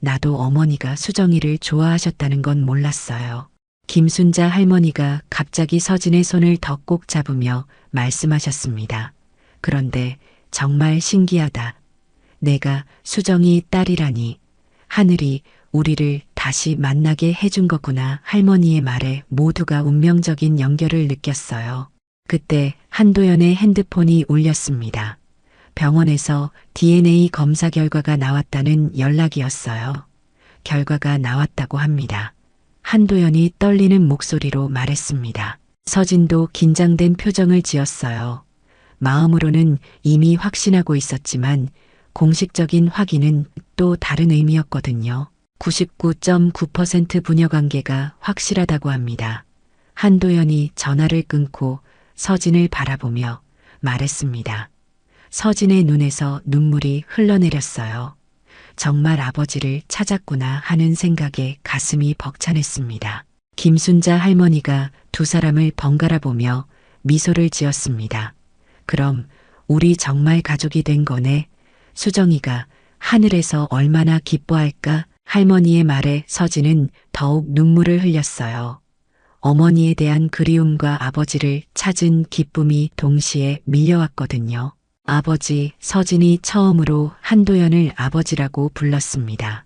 나도 어머니가 수정이를 좋아하셨다는 건 몰랐어요. 김순자 할머니가 갑자기 서진의 손을 더 꼭 잡으며 말씀하셨습니다. 그런데 정말 신기하다. 내가 수정이 딸이라니. 하늘이 우리를 다시 만나게 해준 거구나. 할머니의 말에 모두가 운명적인 연결을 느꼈어요. 그때 한도연의 핸드폰이 울렸습니다. 병원에서 DNA 검사 결과가 나왔다는 연락이었어요. 결과가 나왔다고 합니다. 한도연이 떨리는 목소리로 말했습니다. 서진도 긴장된 표정을 지었어요. 마음으로는 이미 확신하고 있었지만 공식적인 확인은 또 다른 의미였거든요. 99.9% 부녀관계가 확실하다고 합니다. 한도연이 전화를 끊고 서진을 바라보며 말했습니다. 서진의 눈에서 눈물이 흘러내렸어요. 정말 아버지를 찾았구나 하는 생각에 가슴이 벅찬했습니다. 김순자 할머니가 두 사람을 번갈아 보며 미소를 지었습니다. 그럼 우리 정말 가족이 된 거네. 수정이가 하늘에서 얼마나 기뻐할까? 할머니의 말에 서진은 더욱 눈물을 흘렸어요. 어머니에 대한 그리움과 아버지를 찾은 기쁨이 동시에 밀려왔거든요. 아버지, 서진이 처음으로 한도연을 아버지라고 불렀습니다.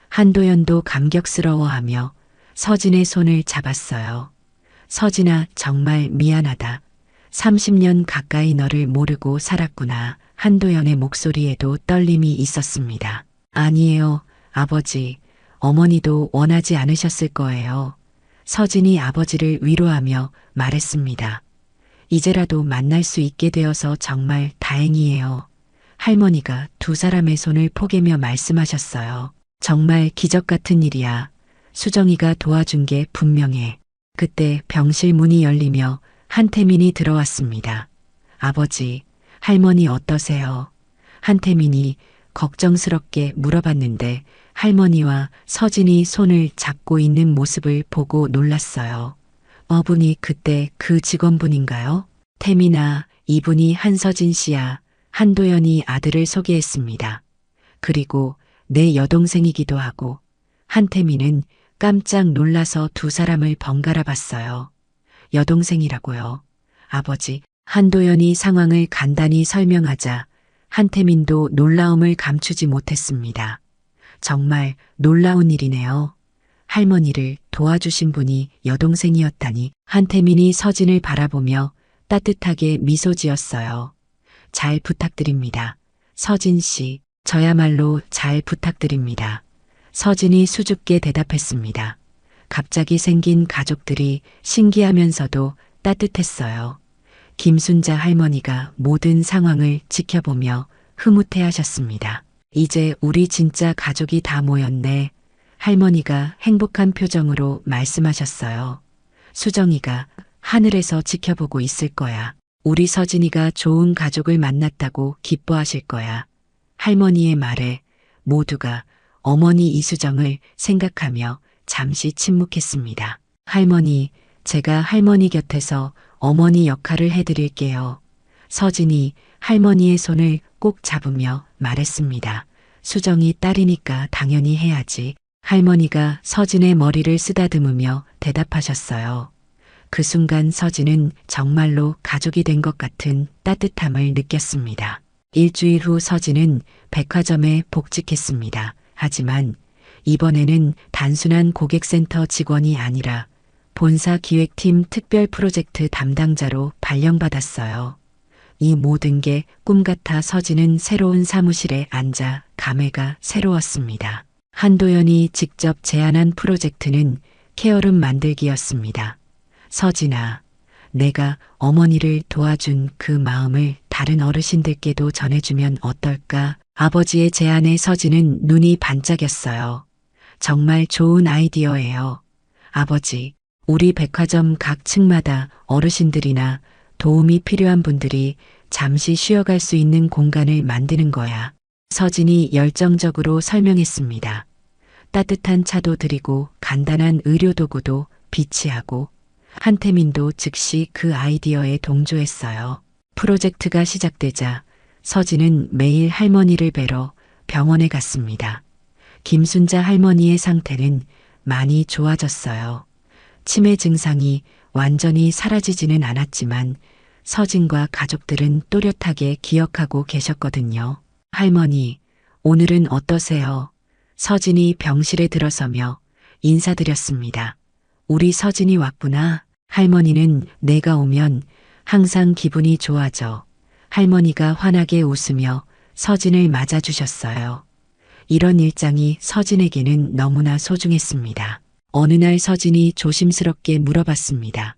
한도연도 감격스러워하며 서진의 손을 잡았어요. 서진아, 정말 미안하다. 30년 가까이 너를 모르고 살았구나. 한도연의 목소리에도 떨림이 있었습니다. 아니에요, 아버지. 어머니도 원하지 않으셨을 거예요. 서진이 아버지를 위로하며 말했습니다. 이제라도 만날 수 있게 되어서 정말 다행이에요. 할머니가 두 사람의 손을 포개며 말씀하셨어요. 정말 기적 같은 일이야. 수정이가 도와준 게 분명해. 그때 병실 문이 열리며 한태민이 들어왔습니다. 아버지, 할머니 어떠세요? 한태민이 걱정스럽게 물어봤는데 할머니와 서진이 손을 잡고 있는 모습을 보고 놀랐어요. 어분이 그때 그 직원분인가요? 태민아, 이분이 한서진 씨야. 한도연이 아들을 소개했습니다. 그리고 내 여동생이기도 하고. 한태민은 깜짝 놀라서 두 사람을 번갈아 봤어요. 여동생이라고요? 아버지, 한도연이 상황을 간단히 설명하자 한태민도 놀라움을 감추지 못했습니다. 정말 놀라운 일이네요. 할머니를 도와주신 분이 여동생이었다니. 한태민이 서진을 바라보며 따뜻하게 미소 지었어요. 잘 부탁드립니다. 서진 씨, 저야말로 잘 부탁드립니다. 서진이 수줍게 대답했습니다. 갑자기 생긴 가족들이 신기하면서도 따뜻했어요. 김순자 할머니가 모든 상황을 지켜보며 흐뭇해하셨습니다. 이제 우리 진짜 가족이 다 모였네. 할머니가 행복한 표정으로 말씀하셨어요. 수정이가 하늘에서 지켜보고 있을 거야. 우리 서진이가 좋은 가족을 만났다고 기뻐하실 거야. 할머니의 말에 모두가 어머니 이수정을 생각하며 잠시 침묵했습니다. 할머니, 제가 할머니 곁에서 어머니 역할을 해드릴게요. 서진이 할머니의 손을 꼭 잡으며 말했습니다. 수정이 딸이니까 당연히 해야지. 할머니가 서진의 머리를 쓰다듬으며 대답하셨어요. 그 순간 서진은 정말로 가족이 된 것 같은 따뜻함을 느꼈습니다. 일주일 후 서진은 백화점에 복직했습니다. 하지만 이번에는 단순한 고객센터 직원이 아니라 본사 기획팀 특별 프로젝트 담당자로 발령받았어요. 이 모든 게 꿈 같아 서진은 새로운 사무실에 앉아 감회가 새로웠습니다. 한도연이 직접 제안한 프로젝트는 케어룸 만들기였습니다. 서진아, 내가 어머니를 도와준 그 마음을 다른 어르신들께도 전해주면 어떨까? 아버지의 제안에 서진은 눈이 반짝였어요. 정말 좋은 아이디어예요. 아버지, 우리 백화점 각 층마다 어르신들이나 도움이 필요한 분들이 잠시 쉬어갈 수 있는 공간을 만드는 거야. 서진이 열정적으로 설명했습니다. 따뜻한 차도 드리고 간단한 의료도구도 비치하고. 한태민도 즉시 그 아이디어에 동조했어요. 프로젝트가 시작되자 서진은 매일 할머니를 뵈러 병원에 갔습니다. 김순자 할머니의 상태는 많이 좋아졌어요. 치매 증상이 완전히 사라지지는 않았지만 서진과 가족들은 또렷하게 기억하고 계셨거든요. 할머니, 오늘은 어떠세요? 서진이 병실에 들어서며 인사드렸습니다. 우리 서진이 왔구나. 할머니는 내가 오면 항상 기분이 좋아져. 할머니가 환하게 웃으며 서진을 맞아주셨어요. 이런 일장이 서진에게는 너무나 소중했습니다. 어느 날 서진이 조심스럽게 물어봤습니다.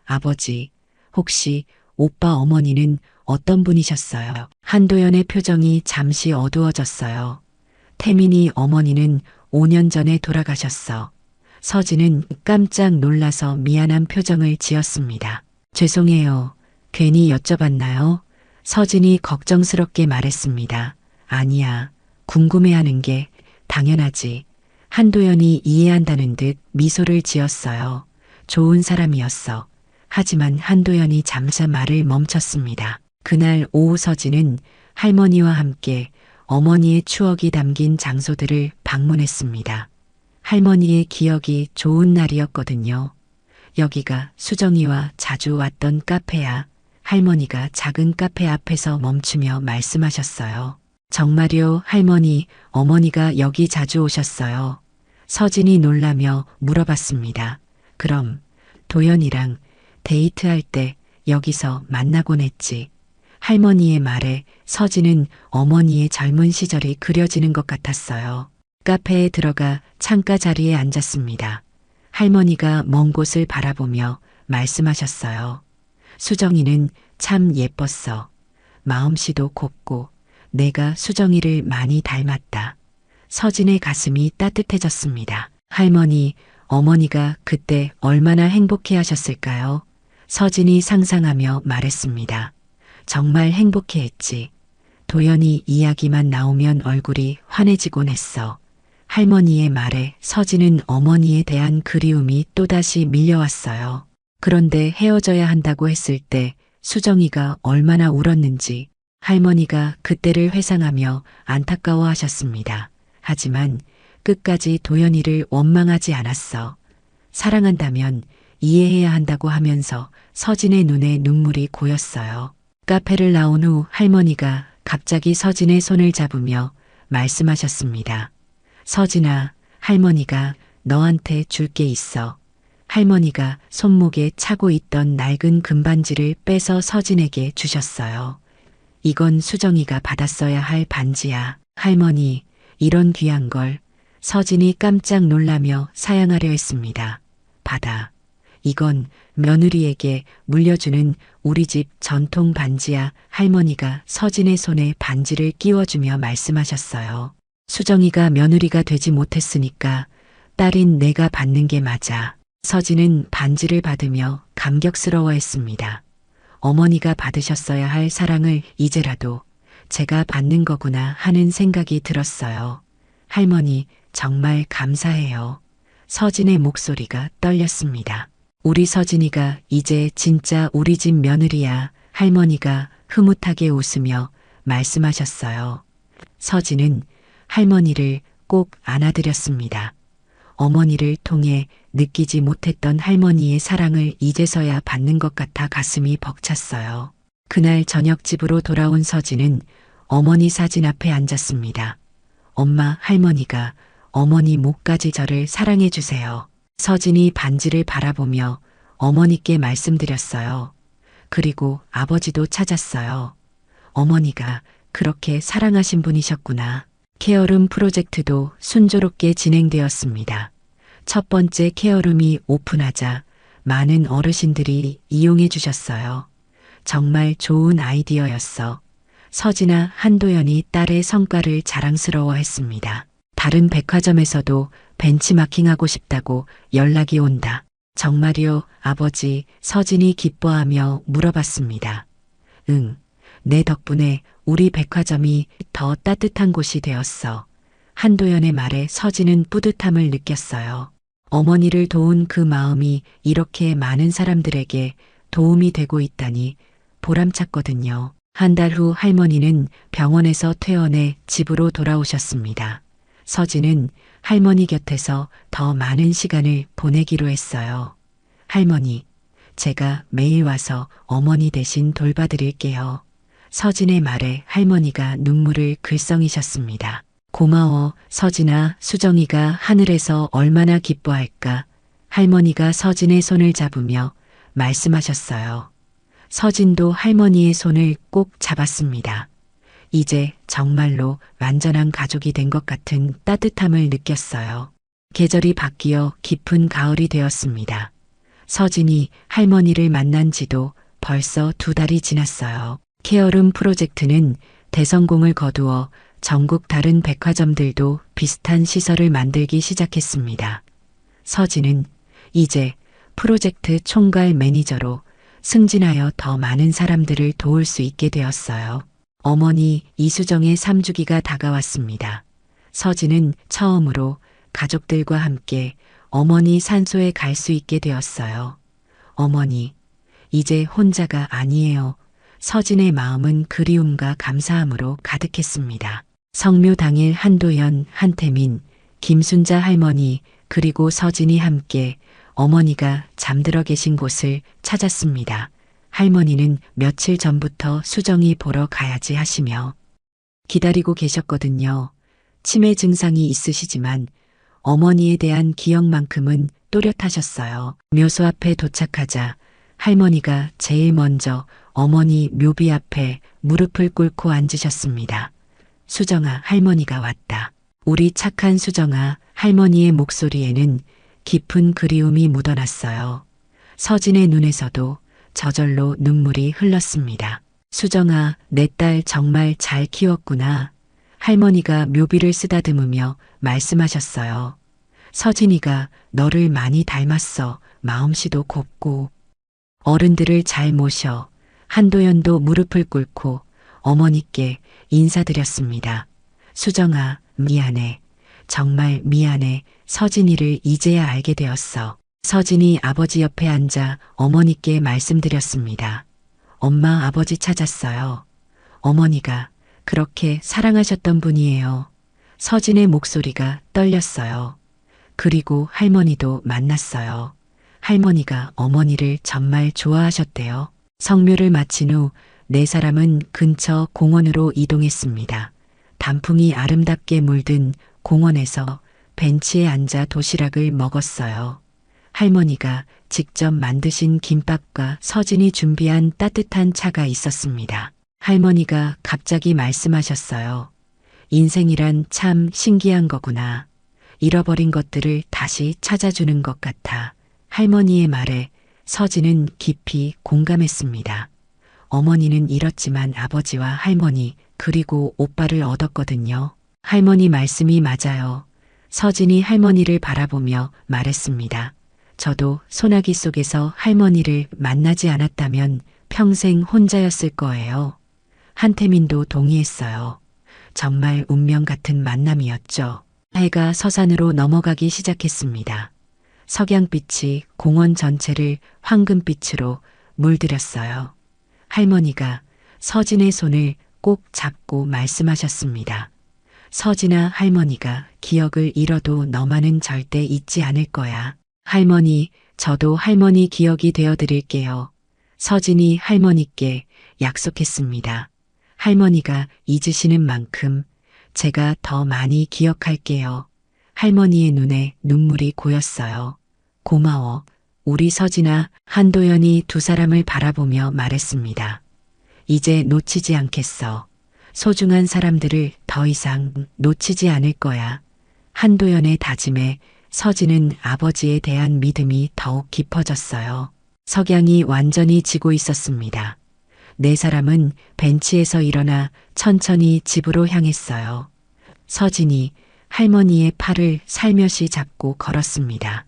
아버지, 혹시 오빠 어머니는 어떤 분이셨어요? 한도연의 표정이 잠시 어두워졌어요. 태민이 어머니는 5년 전에 돌아가셨어. 서진은 깜짝 놀라서 미안한 표정을 지었습니다. 죄송해요. 괜히 여쭤봤나요? 서진이 걱정스럽게 말했습니다. 아니야. 궁금해하는 게 당연하지. 한도연이 이해한다는 듯 미소를 지었어요. 좋은 사람이었어. 하지만 한도연이 잠시 말을 멈췄습니다. 그날 오후 서진은 할머니와 함께 어머니의 추억이 담긴 장소들을 방문했습니다. 할머니의 기억이 좋은 날이었거든요. 여기가 수정이와 자주 왔던 카페야. 할머니가 작은 카페 앞에서 멈추며 말씀하셨어요. 정말요, 할머니, 어머니가 여기 자주 오셨어요. 서진이 놀라며 물어봤습니다. 그럼 도연이랑 데이트할 때 여기서 만나곤 했지. 할머니의 말에 서진은 어머니의 젊은 시절이 그려지는 것 같았어요. 카페에 들어가 창가 자리에 앉았습니다. 할머니가 먼 곳을 바라보며 말씀하셨어요. 수정이는 참 예뻤어. 마음씨도 곱고 내가 수정이를 많이 닮았다. 서진의 가슴이 따뜻해졌습니다. 할머니, 어머니가 그때 얼마나 행복해 하셨을까요? 서진이 상상하며 말했습니다. 정말 행복해 했지. 도연이 이야기만 나오면 얼굴이 환해지곤 했어. 할머니의 말에 서진은 어머니에 대한 그리움이 또다시 밀려왔어요. 그런데 헤어져야 한다고 했을 때 수정이가 얼마나 울었는지 할머니가 그때를 회상하며 안타까워 하셨습니다. 하지만 끝까지 도연이를 원망하지 않았어. 사랑한다면 이해해야 한다고 하면서 서진의 눈에 눈물이 고였어요. 카페를 나온 후 할머니가 갑자기 서진의 손을 잡으며 말씀하셨습니다. 서진아, 할머니가 너한테 줄 게 있어. 할머니가 손목에 차고 있던 낡은 금반지를 빼서 서진에게 주셨어요. 이건 수정이가 받았어야 할 반지야. 할머니, 이런 귀한 걸. 서진이 깜짝 놀라며 사양하려 했습니다. 받아. 이건 며느리에게 물려주는 우리 집 전통 반지야. 할머니가 서진의 손에 반지를 끼워주며 말씀하셨어요. 수정이가 며느리가 되지 못했으니까 딸인 내가 받는 게 맞아. 서진은 반지를 받으며 감격스러워했습니다. 어머니가 받으셨어야 할 사랑을 이제라도 제가 받는 거구나 하는 생각이 들었어요. 할머니, 정말 감사해요. 서진의 목소리가 떨렸습니다. 우리 서진이가 이제 진짜 우리 집 며느리야. 할머니가 흐뭇하게 웃으며 말씀하셨어요. 서진은 할머니를 꼭 안아드렸습니다. 어머니를 통해 느끼지 못했던 할머니의 사랑을 이제서야 받는 것 같아 가슴이 벅찼어요. 그날 저녁 집으로 돌아온 서진은 어머니 사진 앞에 앉았습니다. 엄마, 할머니가 어머니 목까지 저를 사랑해 주세요. 서진이 반지를 바라보며 어머니께 말씀드렸어요. 그리고 아버지도 찾았어요. 어머니가 그렇게 사랑하신 분이셨구나. 케어룸 프로젝트도 순조롭게 진행되었습니다. 첫 번째 케어룸이 오픈하자 많은 어르신들이 이용해 주셨어요. 정말 좋은 아이디어였어. 서진아, 한도연이 딸의 성과를 자랑스러워했습니다. 다른 백화점에서도 벤치마킹하고 싶다고 연락이 온다. 정말요, 아버지? 서진이 기뻐하며 물어봤습니다. 응, 내 덕분에 우리 백화점이 더 따뜻한 곳이 되었어. 한도연의 말에 서진은 뿌듯함을 느꼈어요. 어머니를 도운 그 마음이 이렇게 많은 사람들에게 도움이 되고 있다니 보람찼거든요. 한 달 후 할머니는 병원에서 퇴원해 집으로 돌아오셨습니다. 서진은 할머니 곁에서 더 많은 시간을 보내기로 했어요. 할머니, 제가 매일 와서 어머니 대신 돌봐드릴게요. 서진의 말에 할머니가 눈물을 글썽이셨습니다. 고마워, 서진아. 수정이가 하늘에서 얼마나 기뻐할까. 할머니가 서진의 손을 잡으며 말씀하셨어요. 서진도 할머니의 손을 꼭 잡았습니다. 이제 정말로 완전한 가족이 된 것 같은 따뜻함을 느꼈어요. 계절이 바뀌어 깊은 가을이 되었습니다. 서진이 할머니를 만난 지도 벌써 2달이 지났어요. 케어룸 프로젝트는 대성공을 거두어 전국 다른 백화점들도 비슷한 시설을 만들기 시작했습니다. 서진은 이제 프로젝트 총괄 매니저로 승진하여 더 많은 사람들을 도울 수 있게 되었어요. 어머니 이수정의 3주기가 다가왔습니다. 서진은 처음으로 가족들과 함께 어머니 산소에 갈 수 있게 되었어요. 어머니, 이제 혼자가 아니에요. 서진의 마음은 그리움과 감사함으로 가득했습니다. 성묘 당일 한도연, 한태민, 김순자 할머니 그리고 서진이 함께 어머니가 잠들어 계신 곳을 찾았습니다. 할머니는 며칠 전부터 수정이 보러 가야지 하시며 기다리고 계셨거든요. 치매 증상이 있으시지만 어머니에 대한 기억만큼은 또렷하셨어요. 묘소 앞에 도착하자 할머니가 제일 먼저 어머니 묘비 앞에 무릎을 꿇고 앉으셨습니다. 수정아, 할머니가 왔다. 우리 착한 수정아, 할머니의 목소리에는 깊은 그리움이 묻어났어요. 서진의 눈에서도 저절로 눈물이 흘렀습니다. 수정아, 내 딸 정말 잘 키웠구나. 할머니가 묘비를 쓰다듬으며 말씀하셨어요. 서진이가 너를 많이 닮았어. 마음씨도 곱고. 어른들을 잘 모셔 한도연도 무릎을 꿇고 어머니께 인사드렸습니다. 수정아, 미안해. 정말 미안해. 서진이를 이제야 알게 되었어. 서진이 아버지 옆에 앉아 어머니께 말씀드렸습니다. 엄마, 아버지 찾았어요. 어머니가 그렇게 사랑하셨던 분이에요. 서진의 목소리가 떨렸어요. 그리고 할머니도 만났어요. 할머니가 어머니를 정말 좋아하셨대요. 성묘를 마친 후 네 사람은 근처 공원으로 이동했습니다. 단풍이 아름답게 물든 공원에서 벤치에 앉아 도시락을 먹었어요. 할머니가 직접 만드신 김밥과 서진이 준비한 따뜻한 차가 있었습니다. 할머니가 갑자기 말씀하셨어요. 인생이란 참 신기한 거구나. 잃어버린 것들을 다시 찾아주는 것 같아. 할머니의 말에 서진은 깊이 공감했습니다. 어머니는 잃었지만 아버지와 할머니 그리고 오빠를 얻었거든요. 할머니 말씀이 맞아요. 서진이 할머니를 바라보며 말했습니다. 저도 소나기 속에서 할머니를 만나지 않았다면 평생 혼자였을 거예요. 한태민도 동의했어요. 정말 운명 같은 만남이었죠. 해가 서산으로 넘어가기 시작했습니다. 석양빛이 공원 전체를 황금빛으로 물들였어요. 할머니가 서진의 손을 꼭 잡고 말씀하셨습니다. 서진아, 할머니가 기억을 잃어도 너만은 절대 잊지 않을 거야. 할머니, 저도 할머니 기억이 되어 드릴게요. 서진이 할머니께 약속했습니다. 할머니가 잊으시는 만큼 제가 더 많이 기억할게요. 할머니의 눈에 눈물이 고였어요. 고마워. 우리 서진아, 한도연이 두 사람을 바라보며 말했습니다. 이제 놓치지 않겠어. 소중한 사람들을 더 이상 놓치지 않을 거야. 한도연의 다짐에 서진은 아버지에 대한 믿음이 더욱 깊어졌어요. 석양이 완전히 지고 있었습니다. 네 사람은 벤치에서 일어나 천천히 집으로 향했어요. 서진이 할머니의 팔을 살며시 잡고 걸었습니다.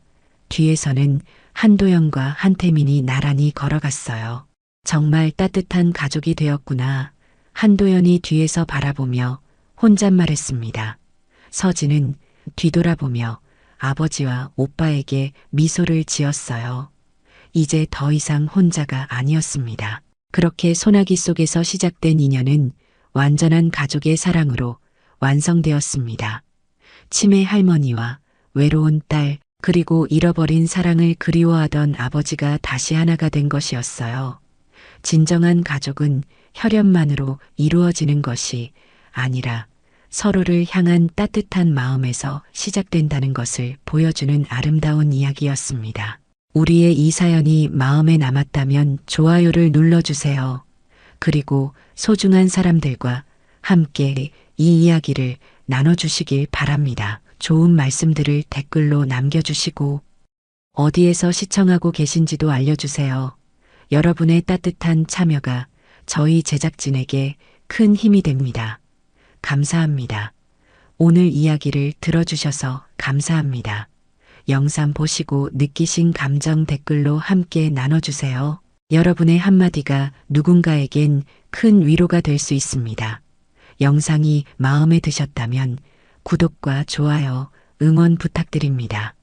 뒤에서는 한도연과 한태민이 나란히 걸어갔어요. 정말 따뜻한 가족이 되었구나. 한도연이 뒤에서 바라보며 혼잣말했습니다. 서진은 뒤돌아보며 아버지와 오빠에게 미소를 지었어요. 이제 더 이상 혼자가 아니었습니다. 그렇게 소나기 속에서 시작된 인연은 완전한 가족의 사랑으로 완성되었습니다. 치매 할머니와 외로운 딸 그리고 잃어버린 사랑을 그리워하던 아버지가 다시 하나가 된 것이었어요. 진정한 가족은 혈연만으로 이루어지는 것이 아니라 서로를 향한 따뜻한 마음에서 시작된다는 것을 보여주는 아름다운 이야기였습니다. 우리의 이 사연이 마음에 남았다면 좋아요를 눌러주세요. 그리고 소중한 사람들과 함께 이 이야기를 나눠주시길 바랍니다. 좋은 말씀들을 댓글로 남겨주시고 어디에서 시청하고 계신지도 알려주세요. 여러분의 따뜻한 참여가 저희 제작진에게 큰 힘이 됩니다. 감사합니다. 오늘 이야기를 들어주셔서 감사합니다. 영상 보시고 느끼신 감정 댓글로 함께 나눠주세요. 여러분의 한마디가 누군가에겐 큰 위로가 될 수 있습니다. 영상이 마음에 드셨다면 구독과 좋아요, 응원 부탁드립니다.